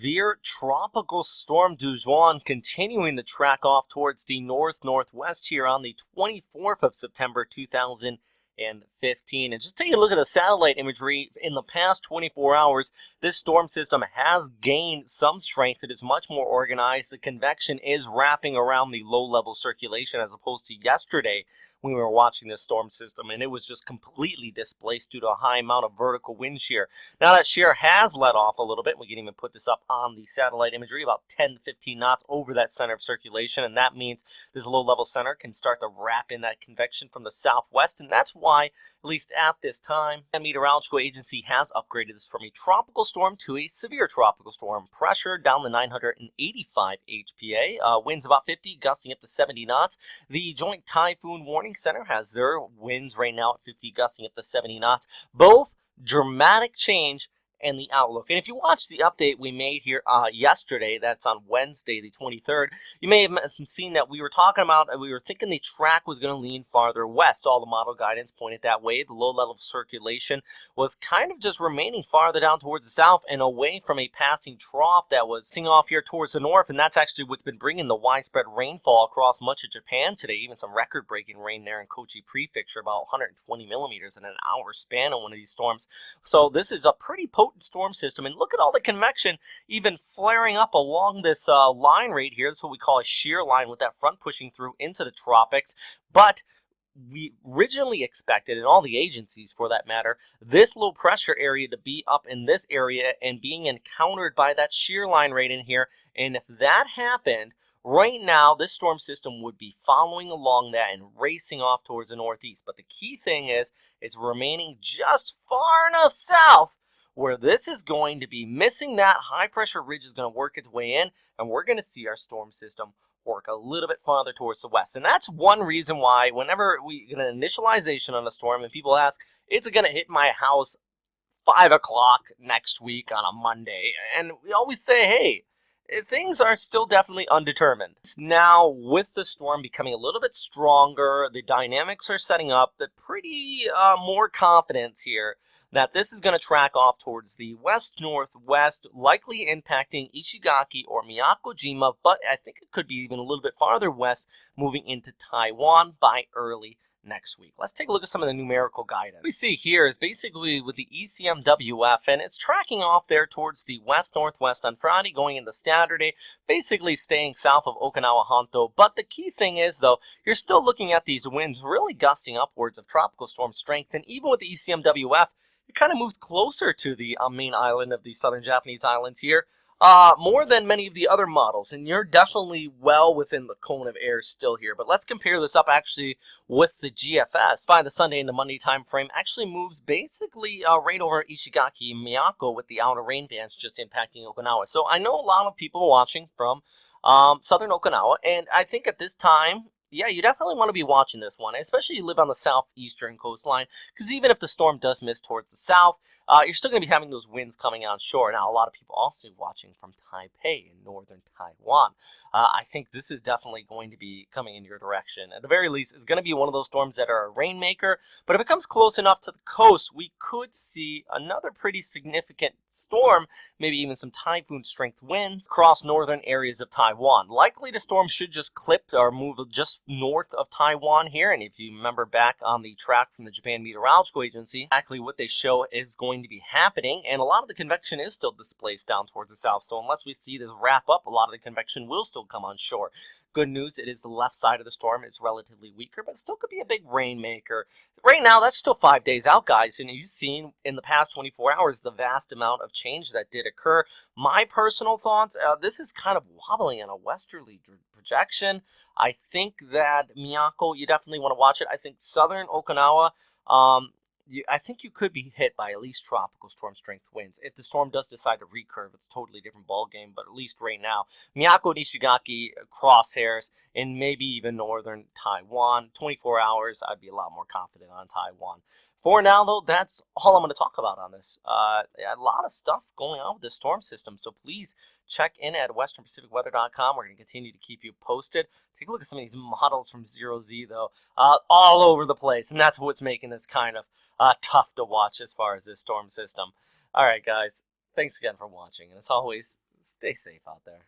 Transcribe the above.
severe tropical storm Dujuan continuing to track off towards the north-northwest here on the 24th of September 2015. And just taking a look at the satellite imagery in the past 24 hours, this storm system has gained some strength. It is much more organized. The convection is wrapping around the low-level circulation as opposed to yesterday when we were watching this storm system, and it was just completely displaced due to a high amount of vertical wind shear. Now that shear has let off a little bit. We can even put this up on the satellite imagery, about 10 to 15 knots over that center of circulation, and that means this low-level center can start to wrap in that convection from the southwest, and that's why, at least at this time, the Meteorological Agency has upgraded this from a tropical storm to a severe tropical storm. Pressure down to 985 HPA, winds about 50, gusting up to 70 knots. The Joint Typhoon Warning Center has their winds right now at 50, gusting up to 70 knots. Both dramatic change and the outlook. And if you watch the update we made here yesterday, that's on Wednesday the 23rd, you may have seen that we were talking about, we were thinking the track was going to lean farther west. All the model guidance pointed that way. The low level of circulation was kind of just remaining farther down towards the south and away from a passing trough that was sitting off here towards the north, and that's actually what's been bringing the widespread rainfall across much of Japan today. Even some record-breaking rain there in Kochi Prefecture, about 120 millimeters in an hour span on one of these storms. So this is a pretty potent storm system, and look at all the convection even flaring up along this line right here. That's what we call a shear line, with that front pushing through into the tropics. But we originally expected, and all the agencies for that matter, this low pressure area to be up in this area and being encountered by that shear line right in here. And if that happened, right now, this storm system would be following along that and racing off towards the northeast. But the key thing is, it's remaining just far enough south where this is going to be missing that high pressure ridge is going to work its way in, and we're going to see our storm system work a little bit farther towards the west. And that's one reason why whenever we get an initialization on a storm and people ask, is it going to hit my house 5 o'clock next week on a Monday? And we always say, hey, things are still definitely undetermined. Now, with the storm becoming a little bit stronger, the dynamics are setting up the pretty more confidence here that this is going to track off towards the west-northwest, likely impacting Ishigaki or Miyako-jima, but I think it could be even a little bit farther west, moving into Taiwan by early next week. Let's take a look at some of the numerical guidance. What we see here is basically with the ECMWF, and it's tracking off there towards the west-northwest on Friday, going into Saturday, basically staying south of Okinawa Honto. But the key thing is, though, you're still looking at these winds really gusting upwards of tropical storm strength, and even with the ECMWF, it kind of moves closer to the main island of the southern Japanese islands here, more than many of the other models, and you're definitely well within the cone of air still here. But let's compare this up actually with the GFS. By the Sunday and the Monday time frame, actually moves basically right over Ishigaki and Miyako, with the outer rain bands just impacting Okinawa. So I know a lot of people watching from southern Okinawa, and I think at this time, yeah, you definitely want to be watching this one, especially if you live on the southeastern coastline, because even if the storm does miss towards the south, you're still going to be having those winds coming on shore. Now, a lot of people also watching from Taipei in northern Taiwan. I think this is definitely going to be coming in your direction. At the very least, it's going to be one of those storms that are a rainmaker, but if it comes close enough to the coast, we could see another pretty significant storm, maybe even some typhoon strength winds across northern areas of Taiwan. Likely the storm should just clip or move just north of Taiwan here, and if you remember back on the track from the Japan Meteorological Agency, exactly what they show is going to be happening, and a lot of the convection is still displaced down towards the south. So unless we see this wrap up, a lot of the convection will still come on shore. Good news, it is the left side of the storm. It's relatively weaker, but still could be a big rainmaker. Right now, that's still 5 days out, guys, and you've seen in the past 24 hours the vast amount of change that did occur. My personal thoughts, this is kind of wobbling in a westerly projection. I think that Miyako, you definitely want to watch it. I think southern Okinawa, I think you could be hit by at least tropical storm strength winds. If the storm does decide to recurve, it's a totally different ball game, but at least right now, Miyako and Ishigaki, crosshairs, and maybe even northern Taiwan. 24 hours, I'd be a lot more confident on Taiwan. For now, though, that's all I'm going to talk about on this. A lot of stuff going on with this storm system, so please check in at westernpacificweather.com. We're going to continue to keep you posted. Take a look at some of these models from 0Z, though, all over the place, and that's what's making this kind of tough to watch as far as this storm system. All right, guys, thanks again for watching, and as always, Stay safe out there.